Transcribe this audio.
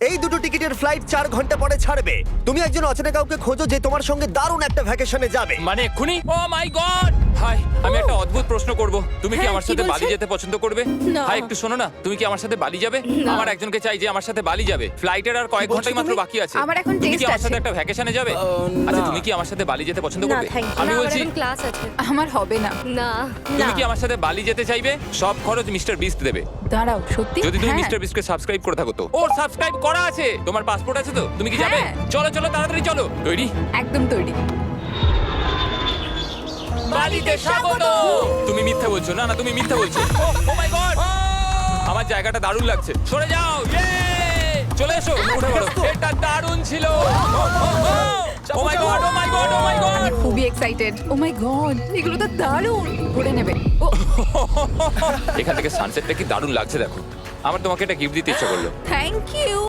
এই দুটো টিকিটের ফ্লাইট 4 ঘন্টা পরে ছাড়বে। তুমি একজন অচেনা কাউকে খোঁজো যে তোমার সঙ্গে দারুণ একটা ভ্যাকেশনে যাবে। মানে এক্ষুনি? ও মাই গড! হাই, আমি একটা অদ্ভুত প্রশ্ন করব। তুমি কি হ্যাঁ, আমার কি সাথে বলছে? বালি যেতে পছন্দ করবে? না। হাই, একটু শোনো না, তুমি কি আমার সাথে বালি যাবে? না। আমার একজনকে চাই যে আমার সাথে বালি যাবে। ফ্লাইটের আর কয়েক ঘন্টাই মাত্র বাকি আছে। আমার এখন তুমি কি test আমার সাথে আছে। একটা ভ্যাকেশনে যাবে? আচ্ছা, তুমি কি আমার সাথে বালি যেতে পছন্দ না, করবে? thank you. আমি না, বলছি, ক্লাস আছে। আমার হবে না। না তুমি কি আমার সাথে বালি যেতে চাইবে? সব খরচ মিস্টার বিস্ট দেবে। দাঁড়াও, সত্যি? যদি তুমি হ্যাঁ। মিস্টার বিস্টকে সাবস্ক্রাইব করে থাকো তো। ও সাবস্ক্রাইব করা আছে। তোমার পাসপোর্ট আছে তো? তুমি কি যাবে? হ্যাঁ। চলো চলো, তাড়াতাড়ি চলো। তৈরি? একদম তৈরি। বালিতে স্বাগত। তুমি মিথ্যা বলছো। না না, তুমি মিথ্যা বলছো। ও মাই গড, আমার জায়গাটা দারুণ লাগছে। সরে যাও। চলে এসো, উঠে পড়ো। এটা দারুণ ছিল। ও মাই গড, ও মাই গড, ও মাই গড। আমি খুবই এক্সাইটেড। ও মাই গড, এগুলো তো দারুণ। ঘুরে নেবে। ও এখান থেকে সানসেটটা কি দারুণ লাগছে দেখো। আমার তোমাকে একটা গিফট দিতে ইচ্ছা করলো। Thank you.